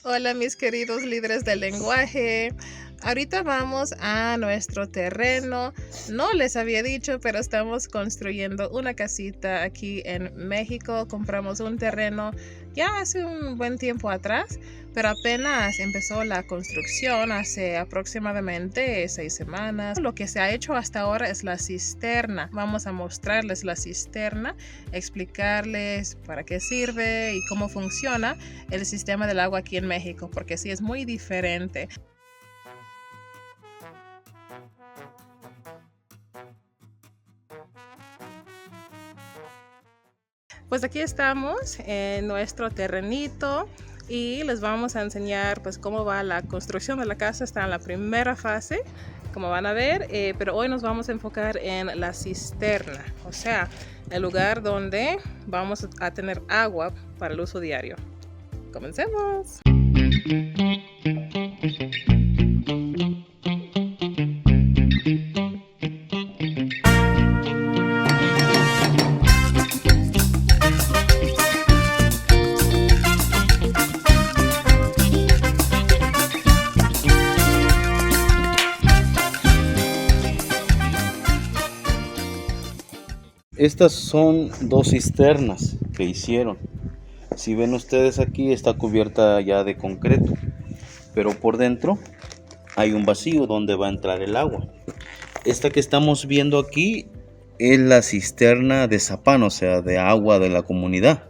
Hola mis queridos líderes del lenguaje. Ahorita vamos a nuestro terreno. No les había dicho, pero estamos construyendo una casita aquí en México. Compramos un terreno ya hace un buen tiempo atrás, pero apenas empezó la construcción hace aproximadamente 6 semanas. Lo que se ha hecho hasta ahora es la cisterna. Vamos a mostrarles la cisterna, explicarles para qué sirve y cómo funciona el sistema del agua aquí en México, porque sí es muy diferente. Pues aquí estamos en nuestro terrenito y les vamos a enseñar pues cómo va la construcción de la casa. Está en la primera fase, como van a ver, pero hoy nos vamos a enfocar en la cisterna, o sea, el lugar donde vamos a tener agua para el uso diario. Comencemos. Estas son dos cisternas que hicieron. Si ven ustedes aquí, está cubierta ya de concreto, pero por dentro hay un vacío donde va a entrar el agua. Esta que estamos viendo aquí es la cisterna de Zapán, o sea, de agua de la comunidad.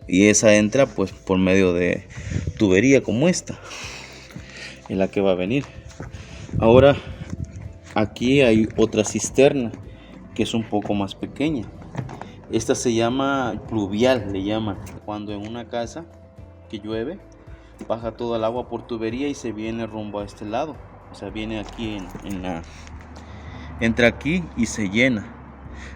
Y esa entra pues por medio de tubería como esta, en la que va a venir. Ahora aquí hay otra cisterna que es un poco más pequeña. Esta se llama pluvial, le llaman. Cuando en una casa que llueve, baja todo el agua por tubería y se viene rumbo a este lado. O sea, viene aquí entra aquí y se llena.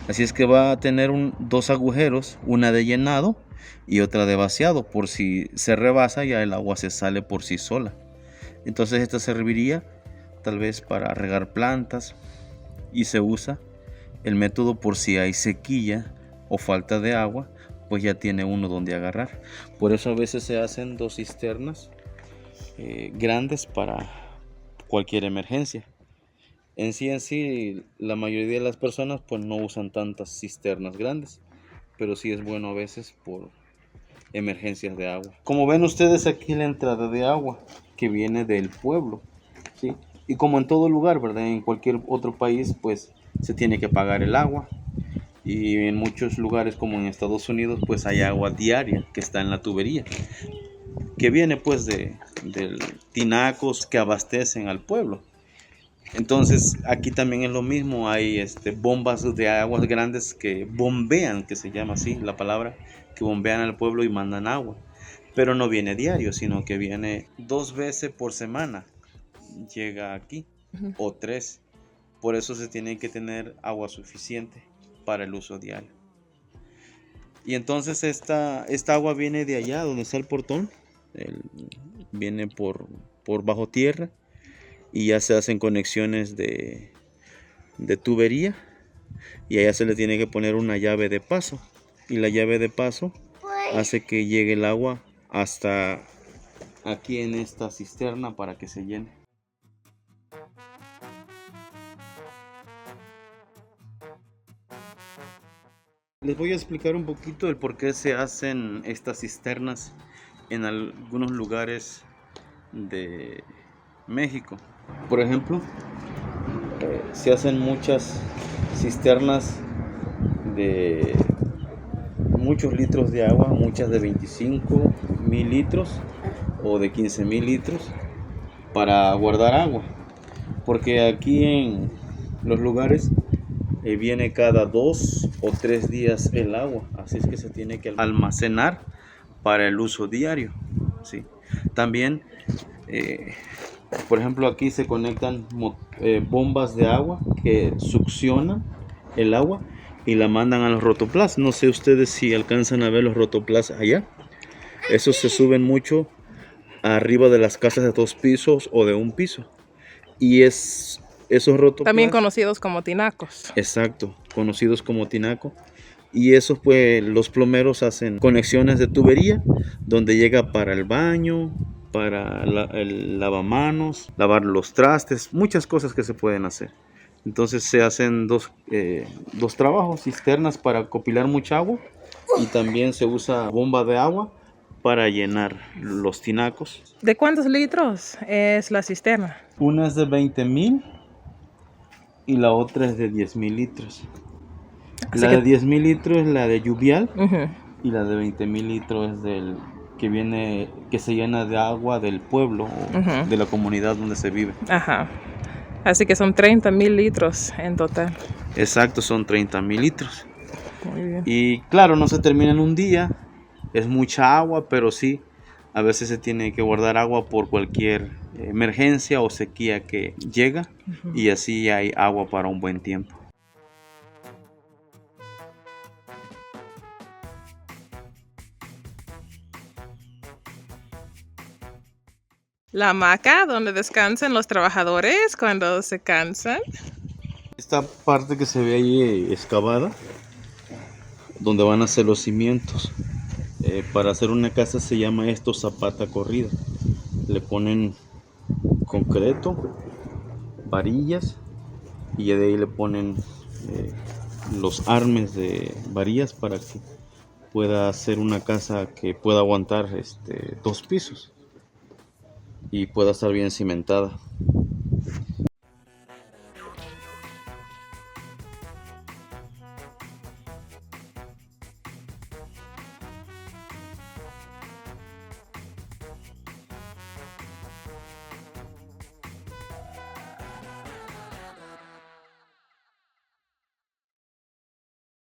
Así es que va a tener dos agujeros, una de llenado y otra de vaciado. Por si se rebasa, ya el agua se sale por sí sola. Entonces esta serviría tal vez para regar plantas y se usa el método por si hay sequía o falta de agua, pues ya tiene uno donde agarrar. Por eso a veces se hacen dos cisternas grandes para cualquier emergencia. En sí, la mayoría de las personas pues no usan tantas cisternas grandes, pero sí es bueno a veces por emergencias de agua. Como ven ustedes aquí la entrada de agua que viene del pueblo, ¿sí? Y como en todo lugar, ¿verdad? En cualquier otro país pues se tiene que pagar el agua. Y en muchos lugares como en Estados Unidos pues hay agua diaria que está en la tubería, que viene pues de tinacos que abastecen al pueblo. Entonces aquí también es lo mismo, hay bombas de aguas grandes que bombean, que se llama así la palabra, que bombean al pueblo y mandan agua. Pero no viene diario, sino que viene 2 veces por semana, llega aquí, o 3. Por eso se tiene que tener agua suficiente para el uso diario. Y entonces esta agua viene de allá donde está el portón, viene por bajo tierra y ya se hacen conexiones de tubería y allá se le tiene que poner una llave de paso y la llave de paso hace que llegue el agua hasta aquí en esta cisterna para que se llene. Les voy a explicar un poquito el por qué se hacen estas cisternas en algunos lugares de México. Por ejemplo, se hacen muchas cisternas de muchos litros de agua, muchas de 25,000 litros o de 15,000 litros para guardar agua. Porque aquí en los lugares viene cada 2 o 3 días el agua, así es que se tiene que almacenar para el uso diario, ¿sí? También, por ejemplo, aquí se conectan bombas de agua que succionan el agua y la mandan a los rotoplas. No sé ustedes si alcanzan a ver los rotoplas allá. Esos se suben mucho arriba de las casas de 2 pisos o de 1 piso. Y esos rotoplas, También conocidos como tinacos. exacto, conocidos como tinaco, y esos pues los plomeros hacen conexiones de tubería donde llega para el baño, para el lavamanos, lavar los trastes, muchas cosas que se pueden hacer. Entonces se hacen dos trabajos: cisternas para copilar mucha agua, y también se usa bomba de agua para llenar los tinacos. ¿De cuántos litros es la cisterna? Una es de 20,000 y la otra es de 10,000 litros. Así La que- de 10,000 litros es la de lluvial, Ujú. y la de 20,000 litros es del que se llena de agua del pueblo o Ujú. de la comunidad donde se vive. Ajá. Así que son 30,000 litros en total. Exacto, son 30,000 litros. Muy bien. Y claro, no se termina en un día, es mucha agua, pero sí, a veces se tiene que guardar agua por cualquier emergencia o sequía que llega, y así hay agua para un buen tiempo. La hamaca donde descansan los trabajadores cuando se cansan. Esta parte que se ve ahí excavada, donde van a hacer los cimientos, para hacer una casa se llama esto zapata corrida. Le ponen concreto, varillas, y de ahí le ponen los armes de varillas para que pueda hacer una casa que pueda aguantar 2 pisos y pueda estar bien cimentada.